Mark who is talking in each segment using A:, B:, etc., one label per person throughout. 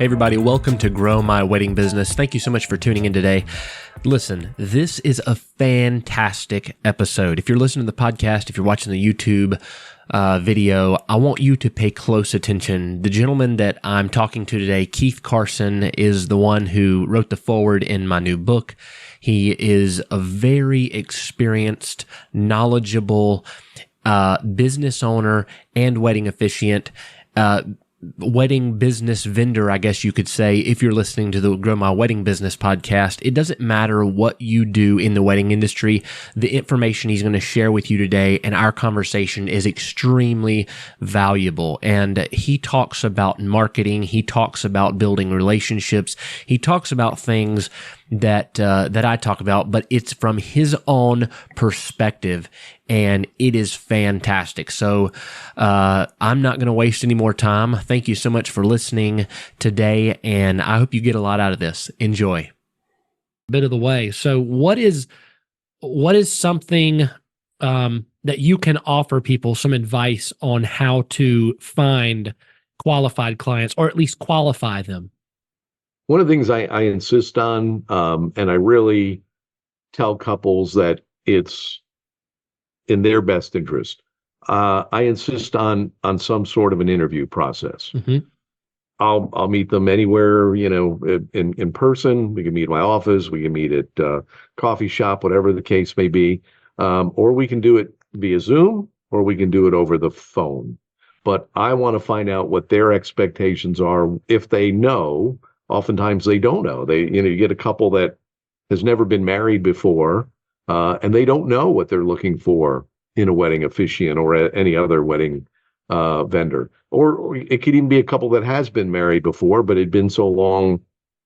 A: Hey everybody, welcome to Grow My Wedding Business. Thank you so much for tuning in today. Listen, this is a fantastic episode. If you're listening to the podcast, if you're watching the YouTube video, I want you to pay close attention. The gentleman that I'm talking to today, Keith Carson, is the one who wrote the foreword in my new book. He is a very experienced, knowledgeable business owner and wedding officiant, wedding business vendor, I guess you could say, if you're listening to the Grow My Wedding Business podcast. It doesn't matter what you do in the wedding industry. The information he's going to share with you today and our conversation is extremely valuable. And he talks about marketing. He talks about building relationships. He talks about things that I talk about, but it's from his own perspective, and it is fantastic. So I'm not going to waste any more time. Thank you so much for listening today, and I hope you get a lot out of this. Enjoy. Bit of the way. So what is something that you can offer people some advice on how to find qualified clients, or at least qualify them?
B: One of the things I insist on, and I really tell couples that it's in their best interest, I insist on some sort of an interview process.
A: Mm-hmm.
B: I'll meet them anywhere, in person. We can meet at my office. We can meet at coffee shop, whatever the case may be, or we can do it via Zoom, or we can do it over the phone. But I want to find out what their expectations are. If they know. Oftentimes they don't know. You get a couple that has never been married before, and they don't know what they're looking for in a wedding officiant or any other wedding vendor. Or it could even be a couple that has been married before, but it'd been so long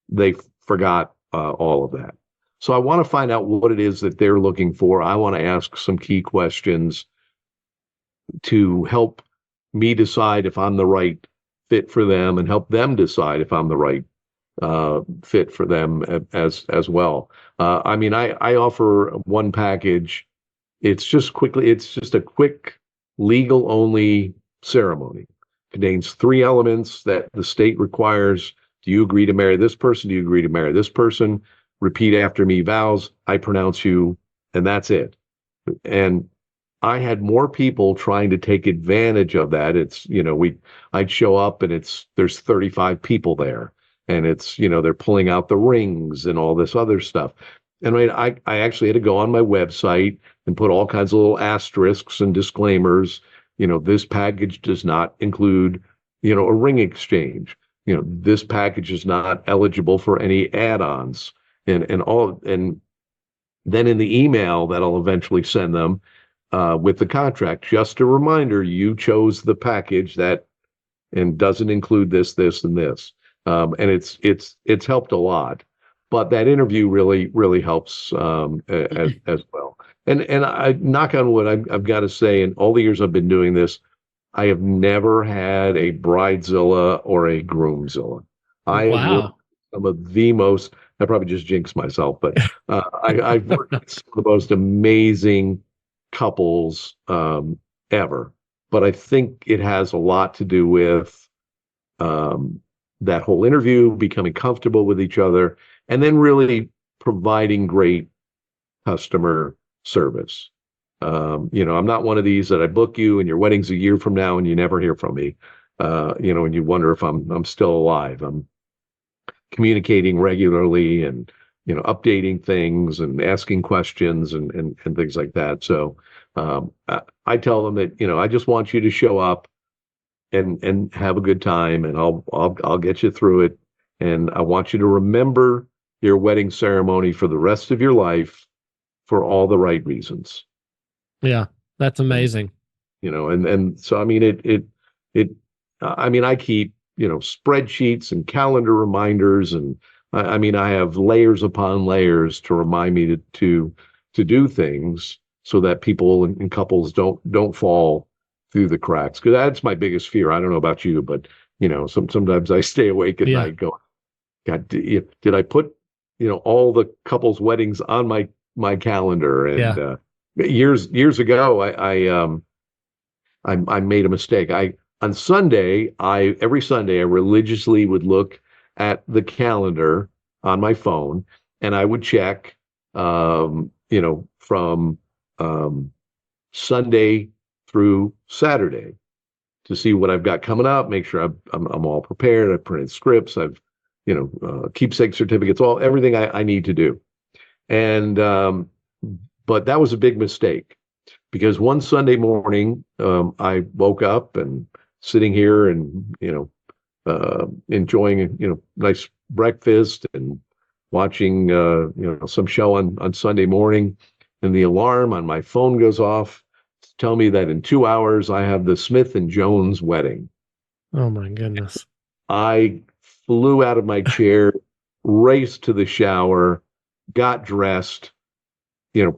B: they forgot all of that. So I want to find out what it is that they're looking for. I want to ask some key questions to help me decide if I'm the right fit for them, and help them decide if I'm the right fit for them as well. I offer one package. It's just a quick legal only ceremony. Contains 3 elements that the state requires. Do you agree to marry this person? Do you agree to marry this person? Repeat after me vows. I pronounce you, and that's it. And I had more people trying to take advantage of that. I'd show up and there's 35 people there. And they're pulling out the rings and all this other stuff. And I actually had to go on my website and put all kinds of little asterisks and disclaimers. This package does not include, a ring exchange. This package is not eligible for any add-ons and then in the email that I'll eventually send them with the contract, just a reminder, you chose the package that and doesn't include this, this, and this. And it's helped a lot, but that interview really helps as well. And I knock on wood, I've got to say, in all the years I've been doing this, I have never had a bridezilla or a groomzilla. I have worked with some of the most. I probably just jinxed myself, but I've worked with some of the most amazing couples ever. But I think it has a lot to do with that whole interview, becoming comfortable with each other, and then really providing great customer service. I'm not one of these that I book you and your wedding's a year from now and you never hear from me, and you wonder if I'm still alive. I'm communicating regularly and, updating things and asking questions and things like that. So I tell them that, I just want you to show up and have a good time, and I'll get you through it. And I want you to remember your wedding ceremony for the rest of your life for all the right reasons.
A: Yeah, that's amazing.
B: And so, I keep, spreadsheets and calendar reminders, and I have layers upon layers to remind me to do things so that people and couples don't fall through the cracks, because that's my biggest fear. I don't know about you, but sometimes I stay awake at night going, God, did I put all the couples' weddings on my calendar? And years ago, I made a mistake. Every Sunday I religiously would look at the calendar on my phone, and I would check, from Sunday through Saturday to see what I've got coming up, make sure I'm all prepared. I've printed scripts, I've, keepsake certificates, everything I need to do. And, but that was a big mistake, because one Sunday morning, I woke up and sitting here and, enjoying, nice breakfast and watching, some show on Sunday morning, and the alarm on my phone goes off to tell me that in 2 hours I have the Smith and Jones wedding.
A: Oh my goodness.
B: I flew out of my chair, raced to the shower, got dressed,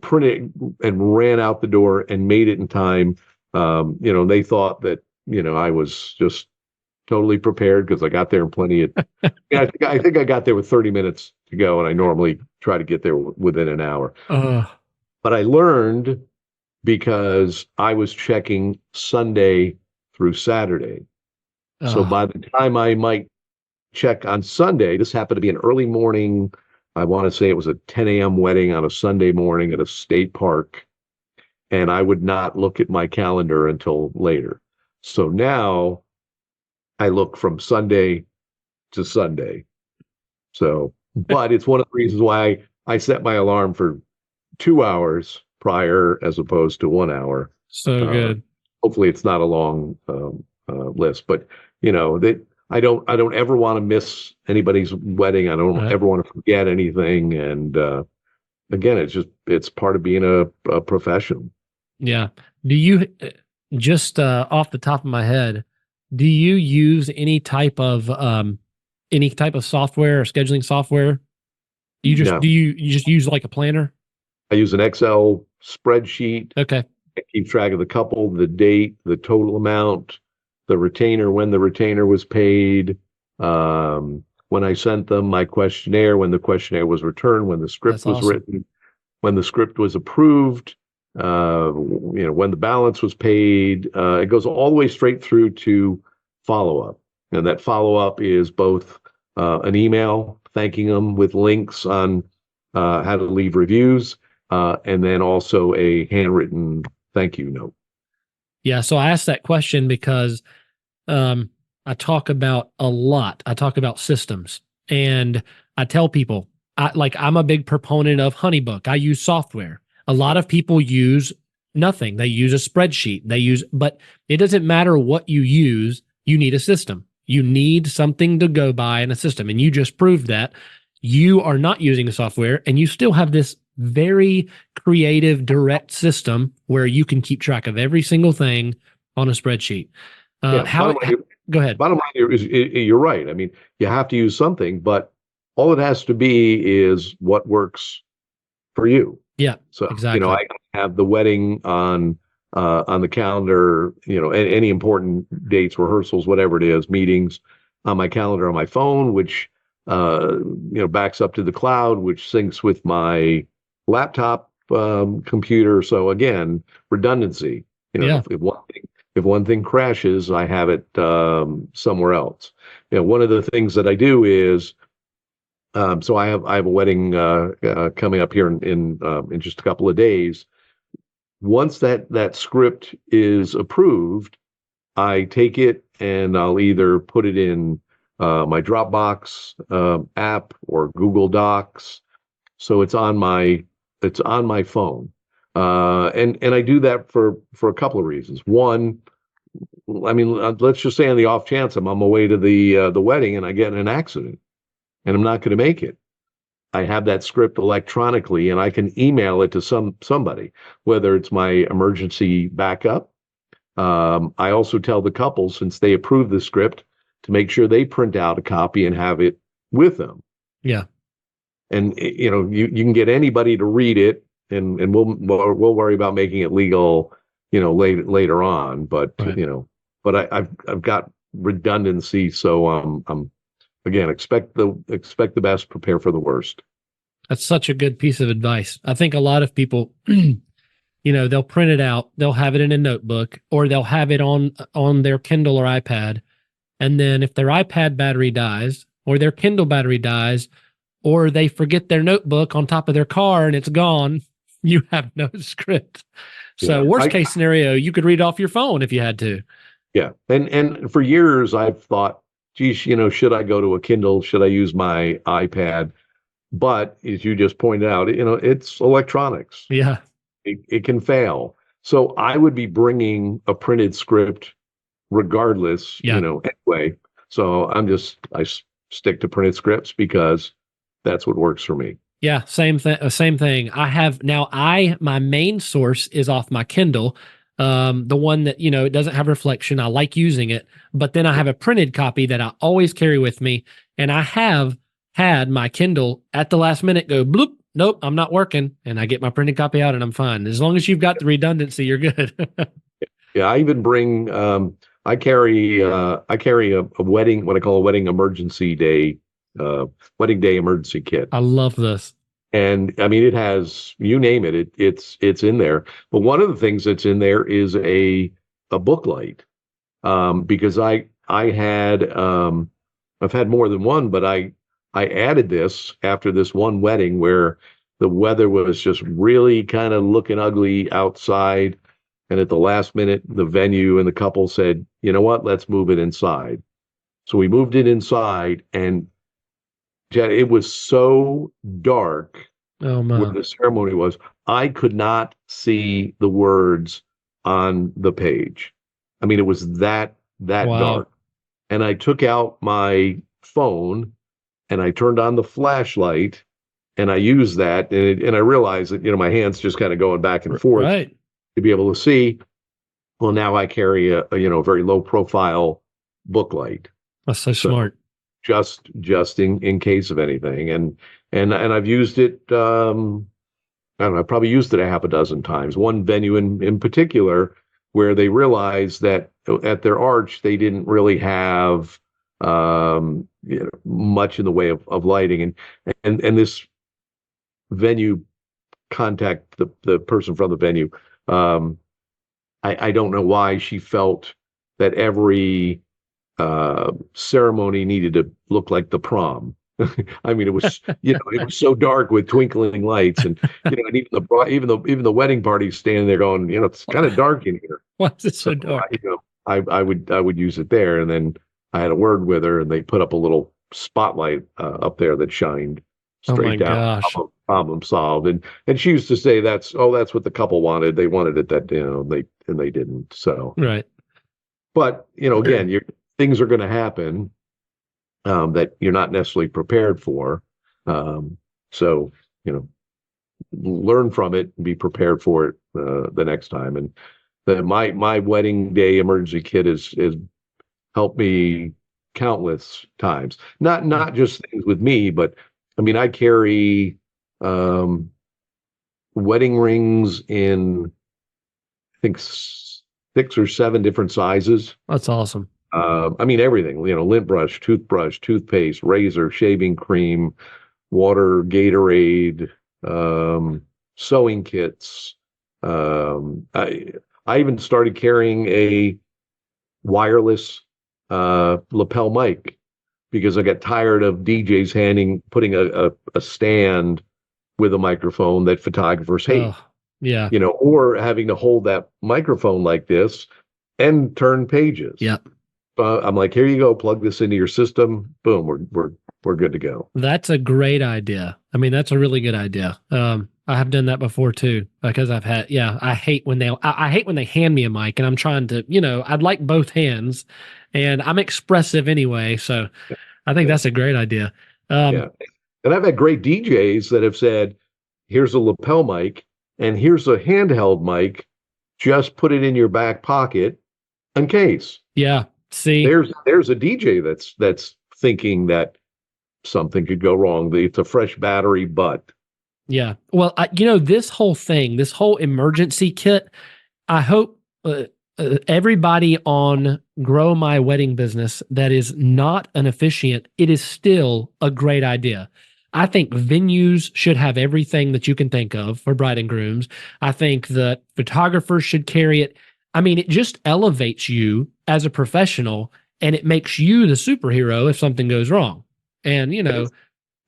B: printed and ran out the door and made it in time. They thought that, I was just totally prepared because I got there in plenty of, I think I got there with 30 minutes to go, and I normally try to get there within an hour. But I learned because I was checking Sunday through Saturday. So by the time I might check on Sunday, this happened to be an early morning. I want to say it was a 10 a.m. wedding on a Sunday morning at a state park. And I would not look at my calendar until later. So now I look from Sunday to Sunday. So, but it's one of the reasons why I set my alarm for 2 hours prior as opposed to 1 hour.
A: So good.
B: Hopefully it's not a long list, but that I don't ever want to miss anybody's wedding. I don't ever want to forget anything. And again, it's part of being a professional.
A: Yeah. Do you, just off the top of my head, do you use any type of software or scheduling software? Do you just use like a planner?
B: I use an Excel spreadsheet.
A: Okay.
B: I keep track of the couple, the date, the total amount, the retainer, when the retainer was paid, when I sent them my questionnaire, when the questionnaire was returned, when the script was written, when the script was approved, when the balance was paid. It goes all the way straight through to follow-up. And that follow-up is both an email thanking them with links on how to leave reviews, and then also a handwritten thank you note.
A: Yeah, so I asked that question because I talk about systems, and I tell people, I'm a big proponent of HoneyBook. I use software. A lot of people use nothing. They use a spreadsheet. But it doesn't matter what you use. You need a system. You need something to go by in a system. And you just proved that you are not using a software, and you still have this very creative, direct system where you can keep track of every single thing on a spreadsheet. Go ahead.
B: Bottom line here is you're right. I mean, you have to use something, but all it has to be is what works for you.
A: Yeah,
B: so
A: exactly.
B: I have the wedding on the calendar, any important dates, rehearsals, whatever it is, meetings on my calendar on my phone, which backs up to the cloud, which syncs with my laptop computer. So again, redundancy. If one thing crashes, I have it somewhere else. One of the things that I do is, so I have a wedding coming up here in just a couple of days. Once that script is approved, I take it and I'll either put it in my Dropbox app or Google Docs, so it's on my phone, and I do that for a couple of reasons. One, I mean, let's just say on the off chance I'm on my way to the wedding and I get in an accident and I'm not going to make it, I have that script electronically and I can email it to somebody, whether it's my emergency backup. I also tell the couple, since they approve the script, to make sure they print out a copy and have it with them.
A: Yeah. And
B: you can get anybody to read it, and we'll worry about making it legal, later on. But
A: right.
B: But I've got redundancy, so I'm again, expect the best, prepare for the worst.
A: That's such a good piece of advice. I think a lot of people, they'll print it out, they'll have it in a notebook, or they'll have it on their Kindle or iPad. And then if their iPad battery dies or their Kindle battery dies, or they forget their notebook on top of their car and it's gone, you have no script. So worst case scenario, you could read off your phone if you had to.
B: Yeah. And for years I've thought, geez, should I go to a Kindle? Should I use my iPad? But as you just pointed out, it's electronics.
A: Yeah.
B: It can fail. So I would be bringing a printed script regardless, anyway. So I stick to printed scripts because that's what works for me.
A: Yeah, same thing. My main source is off my Kindle. The one that, it doesn't have reflection. I like using it, but then I have a printed copy that I always carry with me. And I have had my Kindle at the last minute go bloop. Nope, I'm not working. And I get my printed copy out and I'm fine. As long as you've got the redundancy, you're good.
B: Yeah. I even bring, I carry a wedding, what I call a wedding day emergency kit.
A: I love this.
B: And I mean, it has, you name it, it's in there. But one of the things that's in there is a book light. Because I've had more than one, but I added this after this one wedding where the weather was just really kind of looking ugly outside. And at the last minute, the venue and the couple said, you know what, let's move it inside. So we moved it inside, and it was so dark where the ceremony was, I could not see the words on the page. I mean, it was that dark. And I took out my phone and I turned on the flashlight and I used that. And I realized that, my hands just kind of going back and forth to be able to see. Well, now I carry a very low profile book light.
A: That's so smart.
B: Just in case of anything. And I've used it, I don't know, I probably used it a half a dozen times. One venue in particular where they realized that at their arch, they didn't really have much in the way of lighting. And this venue contact the person from the venue. I don't know why she felt that every ceremony needed to look like the prom. I mean, it was, it was so dark with twinkling lights, and and even the wedding party standing there going, it's kind of dark in here.
A: Why is it so dark?
B: I would use it there, and then I had a word with her, and they put up a little spotlight up there that shined straight down.
A: Gosh.
B: Problem solved. And she used to say that's what the couple wanted. They wanted it that they didn't. So
A: right.
B: But again, things are going to happen that you're not necessarily prepared for. So learn from it and be prepared for it the next time. And my wedding day emergency kit is helped me countless times. Not just things with me, but I mean, I carry wedding rings in, I think, 6 or 7 different sizes.
A: That's awesome.
B: I mean, everything, lint brush, toothbrush, toothpaste, razor, shaving cream, water, Gatorade, sewing kits. I even started carrying a wireless lapel mic because I got tired of DJs putting a stand with a microphone that photographers hate.
A: Yeah.
B: Or having to hold that microphone like this and turn pages.
A: Yep.
B: I'm like, here you go, plug this into your system. Boom, we're good to go.
A: That's a great idea. I mean, that's a really good idea. I have done that before too, because I've had, I hate when they hand me a mic and I'm trying to, I'd like both hands, and I'm expressive anyway. So I think that's a great idea.
B: And I've had great DJs that have said, here's a lapel mic and here's a handheld mic. Just put it in your back pocket in case. Yeah.
A: See,
B: there's a DJ that's thinking that something could go wrong. It's a fresh battery, but
A: yeah. Well, this whole emergency kit, I hope everybody on Grow My Wedding Business that is not an officiant, it is still a great idea. I think venues should have everything that you can think of for bride and grooms. I think that photographers should carry it. I mean, it just elevates you as a professional, and it makes you the superhero if something goes wrong. And,
B: And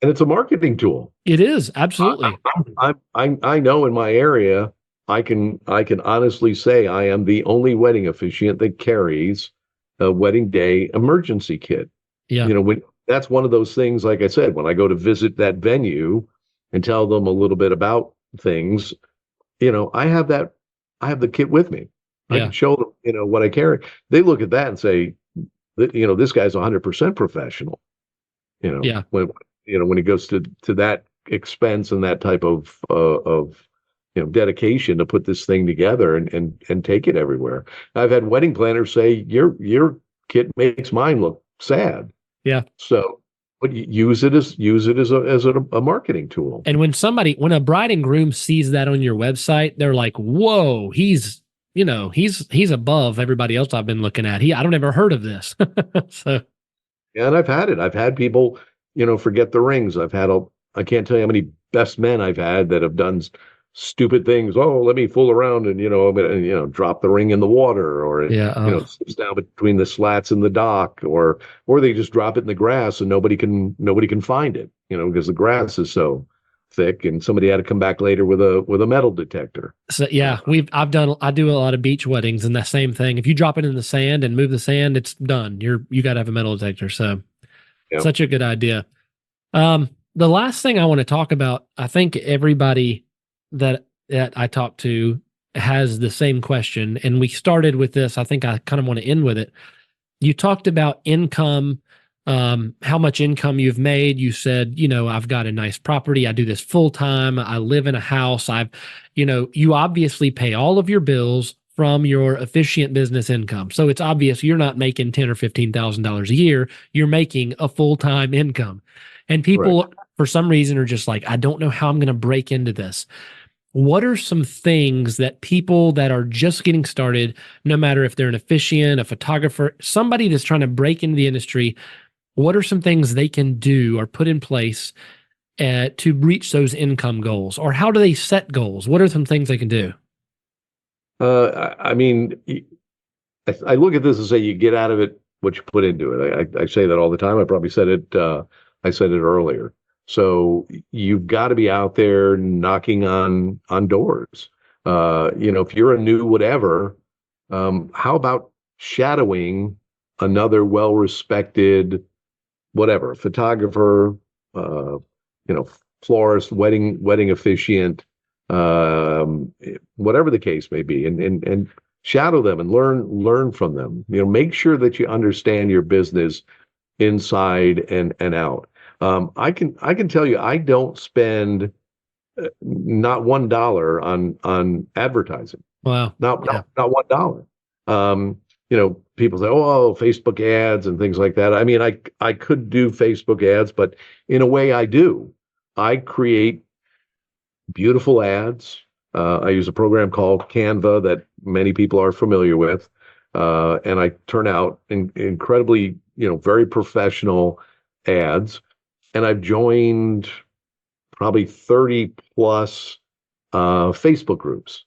B: it's a marketing tool.
A: it is absolutely.
B: I know in my area, I can honestly say I am the only wedding officiant that carries a wedding day emergency kit.
A: Yeah.
B: When that's one of those things, like I said, when I go to visit that venue and tell them a little bit about things, I have the kit with me. I
A: Yeah.
B: can show them, what I carry. They look at that and say that, this guy's 100% professional.
A: Yeah.
B: When it goes to that expense and that type of dedication to put this thing together and take it everywhere. I've had wedding planners say your kit makes mine look sad.
A: Yeah.
B: So, but use it as a marketing tool.
A: And when a bride and groom sees that on your website, they're like, "Whoa, he's above everybody else I've been looking at. I don't ever heard of this." So,
B: Yeah, and I've had it. I've had people, forget the rings. I can't tell you how many best men I've had that have done stupid things. Oh, let me fool around and, drop the ring in the water, or
A: yeah.
B: it slips down between the slats in the dock, or they just drop it in the grass and nobody can find it, because the grass is so thick, and somebody had to come back later with a metal detector.
A: So yeah, I do a lot of beach weddings, and that same thing. If you drop it in the sand and move the sand, it's done. You got to have a metal detector. So, such a good idea. The last thing I want to talk about, I think everybody that I talk to has the same question, and we started with this. I think I kind of want to end with it. You talked about income, how much income you've made. You said, I've got a nice property. I do this full time. I live in a house. You obviously pay all of your bills from your officiant business income. So it's obvious you're not making $10,000 or $15,000 a year. You're making a full-time income. And people, for some reason, are just like, I don't know how I'm going to break into this. What are some things that people that are just getting started, no matter if they're an officiant, a photographer, somebody that's trying to break into the industry, what are some things they can do or put in place to reach those income goals? Or how do they set goals? What are some things they can do?
B: I mean, I look at this and say you get out of it what you put into it. I say that all the time. I probably said it. I said it earlier. So you've got to be out there knocking on doors. If you're a new whatever, how about shadowing another well-respected whatever photographer, florist, wedding officiant, whatever the case may be, and shadow them and learn from them. Make sure that you understand your business inside and out. I can tell you, I don't spend not $1 on advertising.
A: Wow.
B: Not $1. People say, oh, Facebook ads and things like that. I mean, I could do Facebook ads, but in a way I do. I create beautiful ads. I use a program called Canva that many people are familiar with. And I turn out incredibly, very professional ads. And I've joined probably 30 plus Facebook groups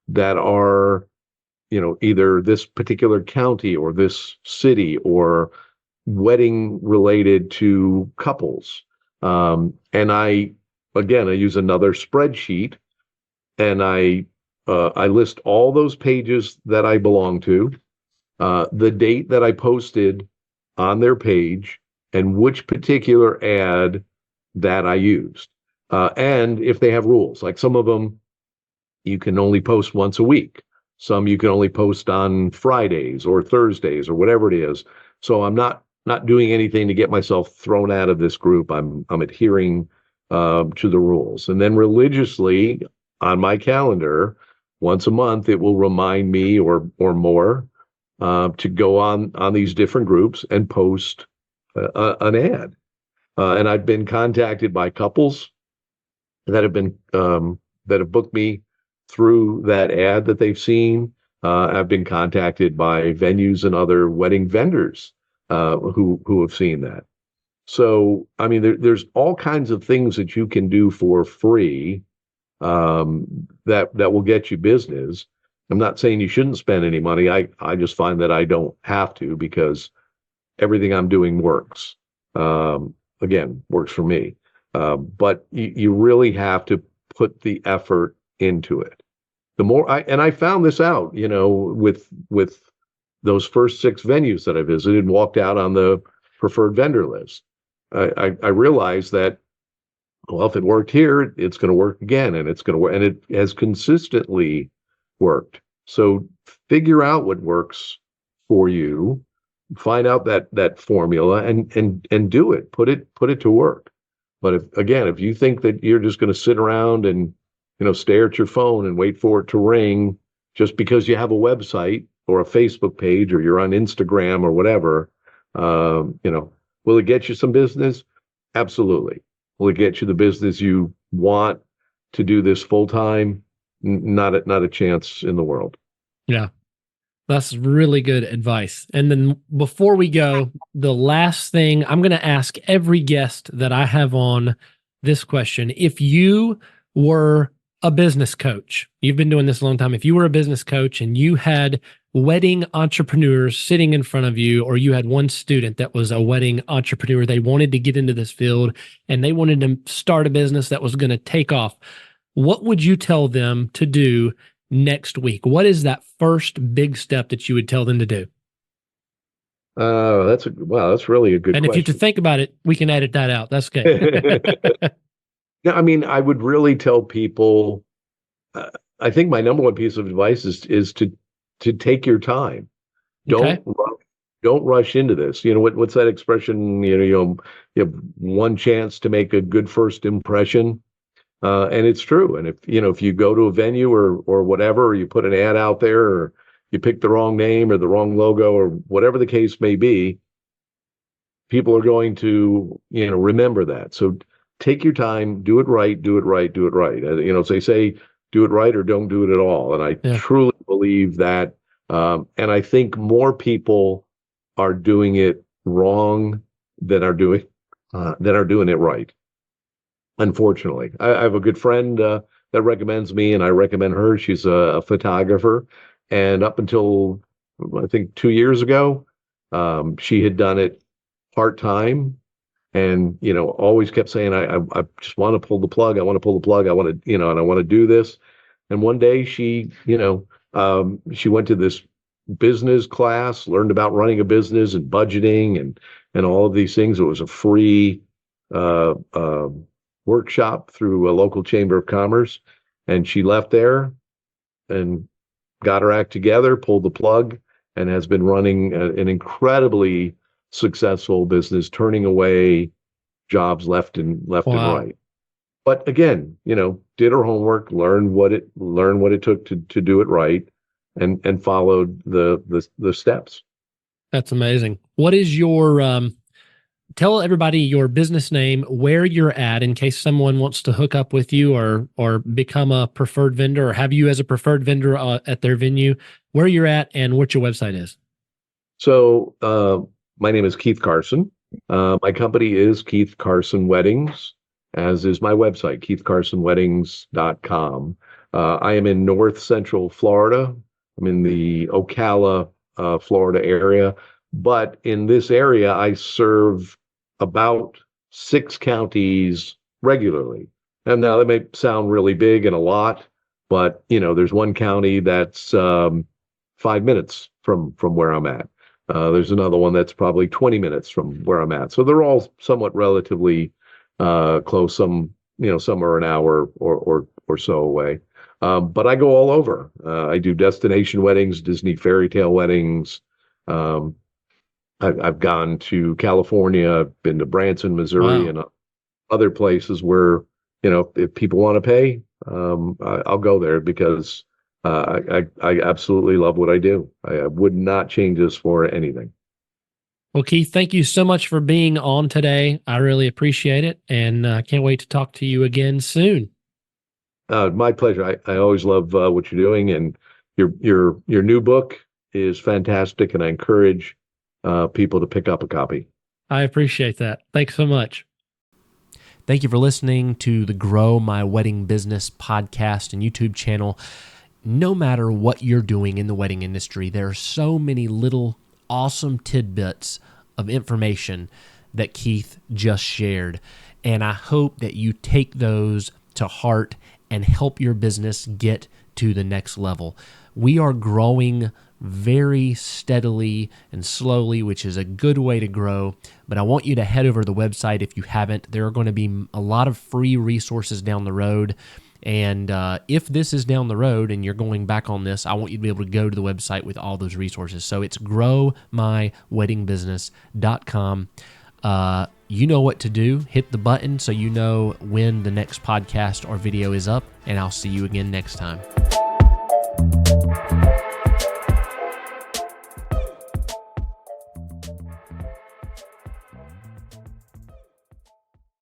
B: that are, either this particular county or this city or wedding related to couples. And I use another spreadsheet, and I list all those pages that I belong to, the date that I posted on their page, and which particular ad that I used. And if they have rules, like some of them, you can only post once a week. Some you can only post on Fridays or Thursdays or whatever it is. So I'm not doing anything to get myself thrown out of this group. I'm adhering to the rules. And then religiously on my calendar, once a month, it will remind me or more to go on these different groups and post an ad. And I've been contacted by couples that have booked me through that ad that they've seen. I've been contacted by venues and other wedding vendors who have seen that. So, I mean, there's all kinds of things that you can do for free that will get you business. I'm not saying you shouldn't spend any money. I just find that I don't have to because everything I'm doing works. again, works for me. But you really have to put the effort into it. The more I found this out, with those first 6 venues that I visited and walked out on the preferred vendor list. I realized that, well, if it worked here, it's going to work again, and it's going to work, and it has consistently worked. So figure out what works for you, find out that formula, and do it. Put it to work. But if you think that you're just going to sit around and stare at your phone and wait for it to ring just because you have a website or a Facebook page or you're on Instagram or whatever, will it get you some business? Absolutely. Will it get you the business you want to do this full time? Not a chance in the world.
A: Yeah, that's really good advice. And then before we go, the last thing I'm going to ask every guest that I have on this question: if you were a business coach, you've been doing this a long time. If you were a business coach and you had wedding entrepreneurs sitting in front of you, or you had one student that was a wedding entrepreneur, they wanted to get into this field and they wanted to start a business that was going to take off, what would you tell them to do next week? What is that first big step that you would tell them to do?
B: That's really a good
A: and
B: question.
A: If you have to think about it, we can edit that out. That's okay.
B: Yeah, I mean, I would really tell people, I think my number one piece of advice is to take your time.
A: Okay.
B: Don't rush into this. What's that expression? You have one chance to make a good first impression. And it's true. And if you go to a venue or whatever, or you put an ad out there, or you pick the wrong name or the wrong logo or whatever the case may be, people are going to, remember that. So take your time, do it right, do it right, do it right. So they say, do it right or don't do it at all. And I truly believe that. And I think more people are doing it wrong than are doing it right. Unfortunately, I have a good friend that recommends me, and I recommend her. She's a photographer, and up until I think 2 years ago, she had done it part-time, and always kept saying, I just want to pull the plug. I want to pull the plug. I want to, and I want to do this. And one day she went to this business class, learned about running a business and budgeting and all of these things. It was a free workshop through a local chamber of commerce, and she left there and got her act together, pulled the plug, and has been running an incredibly successful business, turning away jobs left and right. But again, did her homework, learned what it took to do it right, and followed the steps.
A: That's amazing. What is your tell everybody your business name, where you're at, in case someone wants to hook up with you or become a preferred vendor, or have you as a preferred vendor at their venue, where you're at and what your website is.
B: So my name is Keith Carson. My company is Keith Carson Weddings, as is my website, keithcarsonweddings.com. I am in North Central Florida. I'm in the Ocala, Florida area. But in this area, I serve about 6 counties regularly. And now that may sound really big and a lot, but there's one county that's 5 minutes from where I'm at. There's another one that's probably 20 minutes from where I'm at. So they're all somewhat relatively close. Some are an hour or so away. But I go all over. I do destination weddings, Disney fairy tale weddings. I've gone to California, I've been to Branson, Missouri, and other places where, if people want to pay, I'll go there because I absolutely love what I do. I would not change this for anything.
A: Well, Keith, thank you so much for being on today. I really appreciate it, and I can't wait to talk to you again soon.
B: My pleasure. I always love what you're doing, and your new book is fantastic, and I encourage people to pick up a copy.
A: I appreciate that. Thanks so much. Thank you for listening to the Grow My Wedding Business podcast and YouTube channel. No matter what you're doing in the wedding industry, there are so many little awesome tidbits of information that Keith just shared. And I hope that you take those to heart and help your business get to the next level. We are growing very steadily and slowly, which is a good way to grow. But I want you to head over to the website if you haven't. There are going to be a lot of free resources down the road. And if this is down the road and you're going back on this, I want you to be able to go to the website with all those resources. So it's growmyweddingbusiness.com. You know what to do. Hit the button so you know when the next podcast or video is up, and I'll see you again next time.